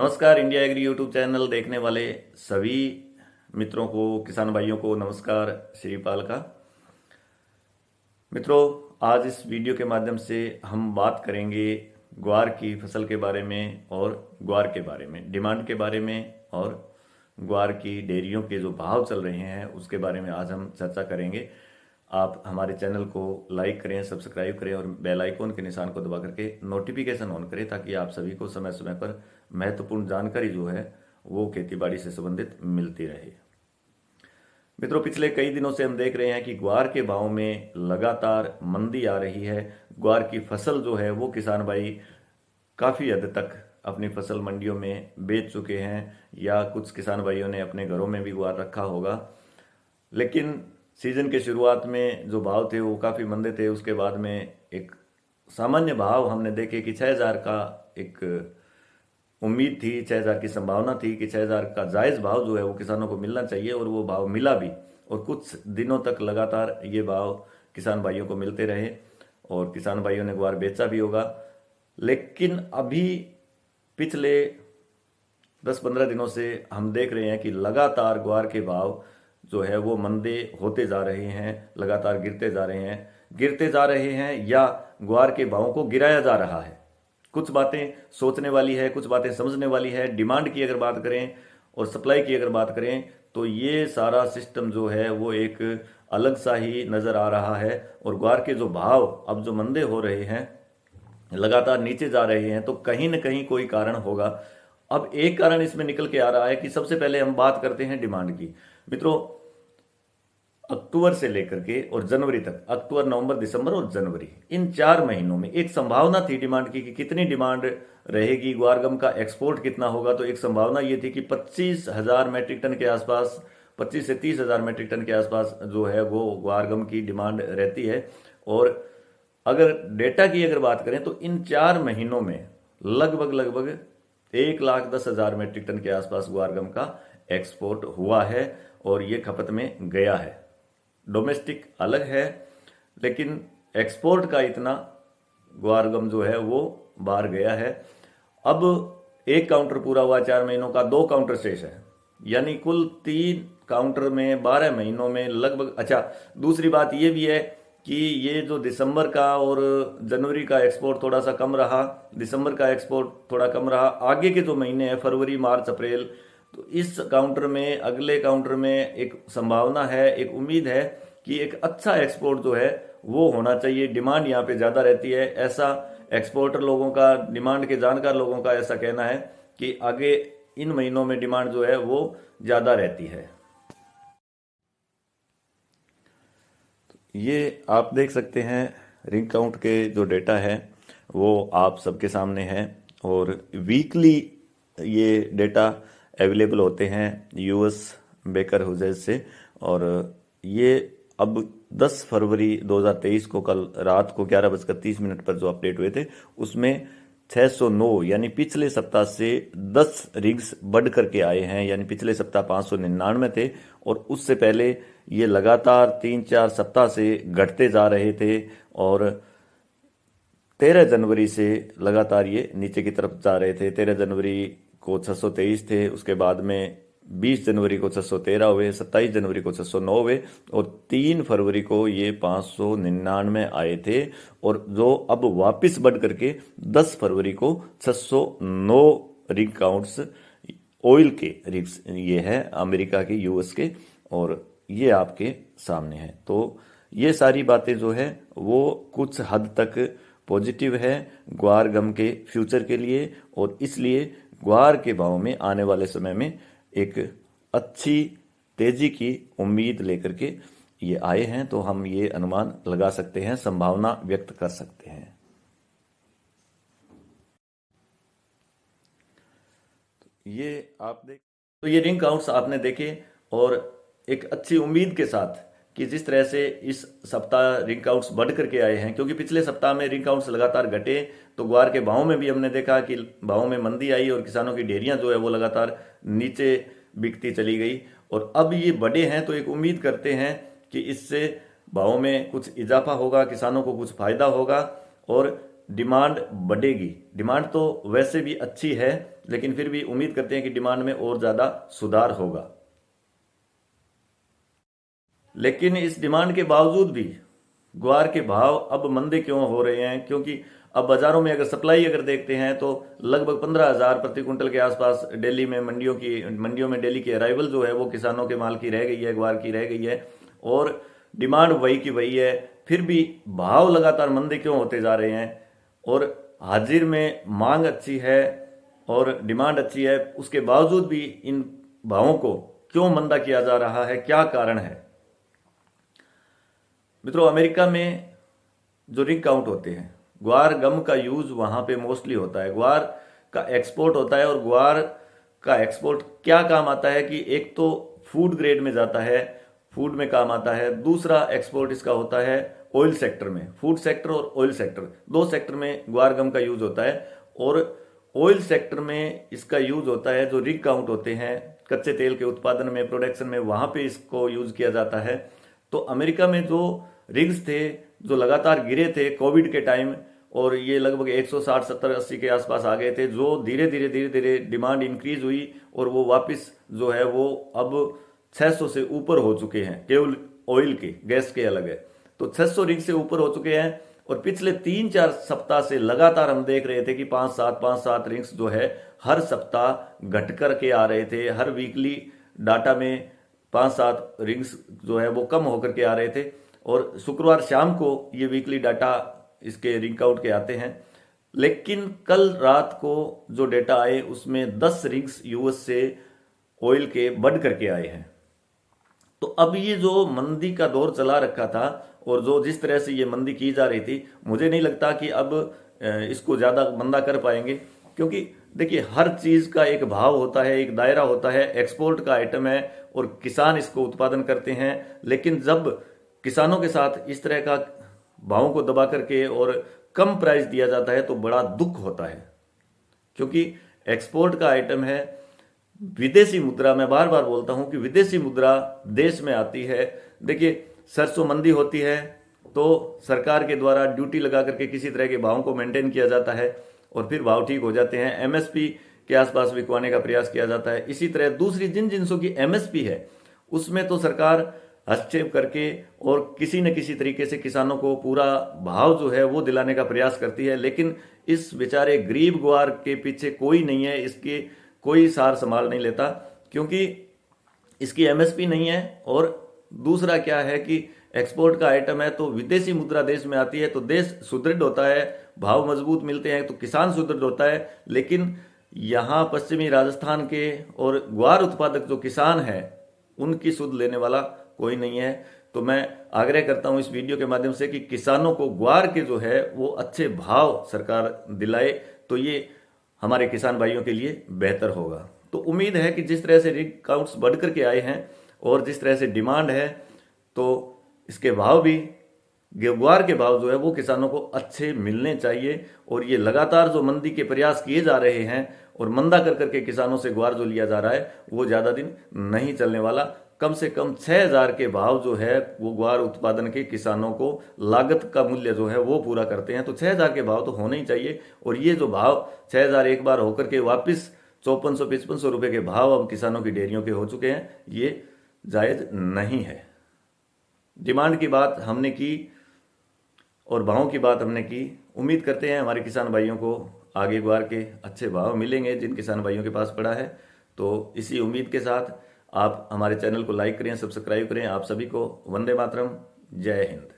नमस्कार। India agree YouTube channel देखने वाले सभी मित्रों को, किसान भाइयों को नमस्कार श्रीपाल का। मित्रों, आज इस वीडियो के माध्यम से हम बात करेंगे ग्वार की फसल के बारे में और ग्वार के बारे में, डिमांड के बारे में और ग्वार की डेयरियों के जो भाव चल रहे हैं उसके बारे में आज हम चर्चा करेंगे। आप हमारे चैनल को लाइक करें, सब्सक्राइब करें और बेल आइकन के निशान को दबा करके नोटिफिकेशन ऑन करें ताकि आप सभी को समय समय पर महत्वपूर्ण जानकारी जो है वो खेतीबाड़ी से संबंधित मिलती रहे। मित्रों, पिछले कई दिनों से हम देख रहे हैं कि ग्वार के भाव में लगातार मंदी आ रही है। ग्वार की फसल जो है वो किसान भाई काफ़ी हद तक अपनी फसल मंडियों में बेच चुके हैं या कुछ किसान भाइयों ने अपने घरों में भी ग्वार रखा होगा। लेकिन सीजन के शुरुआत में जो भाव थे वो काफ़ी मंदे थे। उसके बाद में एक सामान्य भाव हमने देखे कि 6,000 का एक उम्मीद थी, 6,000 की संभावना थी कि 6,000 का जायज़ भाव जो है वो किसानों को मिलना चाहिए और वो भाव मिला भी। और कुछ दिनों तक लगातार ये भाव किसान भाइयों को मिलते रहे और किसान भाइयों ने ग्वार बेचा भी होगा। लेकिन अभी पिछले 10-15 दिनों से हम देख रहे हैं कि लगातार ग्वार के भाव जो है वो मंदे होते जा रहे हैं, लगातार गिरते जा रहे हैं या ग्वार के भावों को गिराया जा रहा है। कुछ बातें सोचने वाली है, कुछ बातें समझने वाली है। डिमांड की अगर बात करें और सप्लाई की अगर बात करें तो ये सारा सिस्टम जो है वो एक अलग सा ही नज़र आ रहा है। और ग्वार के जो भाव अब जो मंदे हो रहे हैं, लगातार नीचे जा रहे हैं, तो कहीं ना कहीं कोई कारण होगा। अब एक कारण इसमें निकल के आ रहा है कि सबसे पहले हम बात करते हैं डिमांड की। मित्रों, अक्टूबर से लेकर के और जनवरी तक, अक्टूबर, नवंबर, दिसंबर और जनवरी, इन 4 महीनों में एक संभावना थी डिमांड की कि कितनी डिमांड रहेगी, ग्वारगम का एक्सपोर्ट कितना होगा। तो एक संभावना ये थी कि 25,000 मेट्रिक टन के आसपास, 25 से 30,000 मेट्रिक टन के आसपास जो है वो ग्वारगम की डिमांड रहती है। और अगर डेटा की अगर बात करें तो इन 4 महीनों में लगभग 1,10,000 मेट्रिक टन के आसपास ग्वारगम का एक्सपोर्ट हुआ है और ये खपत में गया है। डोमेस्टिक अलग है, लेकिन एक्सपोर्ट का इतना ग्वारगम जो है वो बाहर गया है। अब एक काउंटर पूरा हुआ 4 महीनों का, 2 काउंटर शेष है, यानी कुल 3 काउंटर में 12 महीनों में लगभग। अच्छा, दूसरी बात ये भी है कि ये जो दिसंबर का और जनवरी का एक्सपोर्ट थोड़ा सा कम रहा, दिसंबर का एक्सपोर्ट थोड़ा कम रहा। आगे के जो महीने हैं, फरवरी, मार्च, अप्रैल, तो इस काउंटर में, अगले काउंटर में एक संभावना है, एक उम्मीद है कि एक अच्छा एक्सपोर्ट जो है वो होना चाहिए। डिमांड यहाँ पे ज़्यादा रहती है, ऐसा एक्सपोर्टर लोगों का, डिमांड के जानकार लोगों का ऐसा कहना है कि आगे इन महीनों में डिमांड जो है वो ज़्यादा रहती है। ये आप देख सकते हैं, रिंग काउंट के जो डेटा है वो आप सबके सामने है और वीकली ये डेटा अवेलेबल होते हैं यूएस बेकर हुजेज से। और ये अब 10 फरवरी 2023 को कल रात को 11:30 पर जो अपडेट हुए थे उसमें 609, यानी पिछले सप्ताह से 10 रिग्स बढ़ करके आए हैं। यानी पिछले सप्ताह 599 थे और उससे पहले ये लगातार 3-4 सप्ताह से घटते जा रहे थे और 13 जनवरी से लगातार ये नीचे की तरफ जा रहे थे। 13 जनवरी को 623 थे, उसके बाद में 20 जनवरी को 613 हुए, 27 जनवरी को 609 हुए और 3 फरवरी को ये 599 आए थे। और जो अब वापस बढ़ करके 10 फरवरी को 609 रिग काउंट्स, ऑयल के रिग्स ये है, अमेरिका के, यूएस के, और ये आपके सामने है। तो ये सारी बातें जो है वो कुछ हद तक पॉजिटिव है ग्वार गम के फ्यूचर के लिए और इसलिए ग्वार के भाव में आने वाले समय में एक अच्छी तेजी की उम्मीद लेकर के ये आए हैं। तो हम ये अनुमान लगा सकते हैं, संभावना व्यक्त कर सकते हैं। ये आप देख, तो ये रिंग काउंट्स आपने देखे और एक अच्छी उम्मीद के साथ कि जिस तरह से इस सप्ताह रिंग काउंट्स बढ़ करके आए हैं, क्योंकि पिछले सप्ताह में रिंग काउंट्स लगातार घटे तो ग्वार के भावों में भी हमने देखा कि भावों में मंदी आई और किसानों की डेयरियां जो है वो लगातार नीचे बिकती चली गई। और अब ये बढ़े हैं तो एक उम्मीद करते हैं कि इससे भावों में कुछ इजाफा होगा, किसानों को कुछ फायदा होगा और डिमांड बढ़ेगी। डिमांड तो वैसे भी अच्छी है लेकिन फिर भी उम्मीद करते हैं कि डिमांड में और ज़्यादा सुधार होगा। लेकिन इस डिमांड के बावजूद भी ग्वार के भाव अब मंदे क्यों हो रहे हैं? क्योंकि अब बाजारों में अगर सप्लाई अगर देखते हैं तो लगभग 15,000 प्रति कुंटल के आसपास दिल्ली में मंडियों में डेली की अराइवल जो है वो किसानों के माल की रह गई है, ग्वार की रह गई है, और डिमांड वही की वही है। फिर भी भाव लगातार मंदे क्यों होते जा रहे हैं? और हाजिर में मांग अच्छी है और डिमांड अच्छी है, उसके बावजूद भी इन भावों को क्यों मंदा किया जा रहा है? क्या कारण है? मित्रों, अमेरिका में जो रिग काउंट होते हैं, ग्वार गम का यूज वहां पे मोस्टली होता है, ग्वार का एक्सपोर्ट होता है। और ग्वार का एक्सपोर्ट क्या काम आता है कि एक तो फूड ग्रेड में जाता है, फूड में काम आता है। दूसरा एक्सपोर्ट इसका होता है ऑयल सेक्टर में, फूड सेक्टर और ऑयल सेक्टर, दो सेक्टर में ग्वार गम का यूज होता है। और ऑयल सेक्टर में इसका यूज होता है, जो रिग काउंट होते हैं कच्चे तेल के उत्पादन में, प्रोडक्शन में, वहां पे इसको यूज किया जाता है। तो अमेरिका में जो रिग्स थे जो लगातार गिरे थे कोविड के टाइम, और ये लगभग 160, 70, 80 के आसपास आ गए थे, जो धीरे धीरे डिमांड इंक्रीज हुई और वो वापस जो है वो अब 600 से ऊपर हो चुके हैं, केवल ऑयल के, गैस के अलग है। तो 600 रिग से ऊपर हो चुके हैं। और पिछले 3-4 सप्ताह से लगातार हम देख रहे थे कि 5-7 रिग्स जो है हर सप्ताह घट करके आ रहे थे। हर वीकली डाटा में 5-7 रिग्स जो है वो कम होकर के आ रहे थे। और शुक्रवार शाम को ये वीकली डाटा इसके रिग काउंट के आते हैं। लेकिन कल रात को जो डेटा आए उसमें 10 रिग्स यूएस से ऑयल के बढ़ करके आए हैं। तो अब ये जो मंदी का दौर चला रखा था और जो जिस तरह से ये मंदी की जा रही थी, मुझे नहीं लगता कि अब इसको ज्यादा मंदा कर पाएंगे। क्योंकि देखिए, हर चीज का एक भाव होता है, एक दायरा होता है। एक्सपोर्ट का आइटम है और किसान इसको उत्पादन करते हैं। लेकिन जब किसानों के साथ इस तरह का भावों को दबा करके और कम प्राइस दिया जाता है तो बड़ा दुख होता है। क्योंकि एक्सपोर्ट का आइटम है, विदेशी मुद्रा, मैं बार बार बोलता हूं कि विदेशी मुद्रा देश में आती है। देखिए, सरसों मंदी होती है तो सरकार के द्वारा ड्यूटी लगा करके किसी तरह के भावों को मेंटेन किया जाता है और फिर भाव ठीक हो जाते हैं। एमएसपी के आसपास बिकवाने का प्रयास किया जाता है। इसी तरह दूसरी जिन जिनसों की एमएसपी है उसमें तो सरकार हस्तक्षेप करके और किसी न किसी तरीके से किसानों को पूरा भाव जो है वो दिलाने का प्रयास करती है। लेकिन इस बेचारे गरीब ग्वार के पीछे कोई नहीं है, इसके कोई सार संभाल नहीं लेता, क्योंकि इसकी एमएसपी नहीं है। और दूसरा क्या है कि एक्सपोर्ट का आइटम है तो विदेशी मुद्रा देश में आती है तो देश सुदृढ़ होता है, भाव मजबूत मिलते हैं तो किसान सुदृढ़ होता है। लेकिन यहाँ पश्चिमी राजस्थान के और ग्वार उत्पादक जो किसान है उनकी सुध लेने वाला कोई नहीं है। तो मैं आग्रह करता हूं इस वीडियो के माध्यम से कि किसानों को ग्वार के जो है वो अच्छे भाव सरकार दिलाए, तो ये हमारे किसान भाइयों के लिए बेहतर होगा। तो उम्मीद है कि जिस तरह से रिग काउंट्स बढ़ करके आए हैं और जिस तरह से डिमांड है, तो इसके भाव भी, ग्वार के भाव जो है वो किसानों को अच्छे मिलने चाहिए। और ये लगातार जो मंदी के प्रयास किए जा रहे हैं और मंदा कर करके किसानों से ग्वार जो लिया जा रहा है वो ज्यादा दिन नहीं चलने वाला। कम से कम 6,000 के भाव जो है वो ग्वार उत्पादन के किसानों को लागत का मूल्य जो है वो पूरा करते हैं। तो 6,000 के भाव तो होने ही चाहिए। और ये जो भाव 6,000 एक बार होकर के वापस 5400-5500 रुपए के भाव अब किसानों की डेयरियों के हो चुके हैं, ये जायज नहीं है। डिमांड की बात हमने की और भावों की बात हमने की। उम्मीद करते हैं हमारे किसान भाइयों को आगे ग्वार के अच्छे भाव मिलेंगे जिन किसान भाइयों के पास पड़ा है। तो इसी उम्मीद के साथ आप हमारे चैनल को लाइक करें, सब्सक्राइब करें। आप सभी को वंदे मातरम, जय हिंद।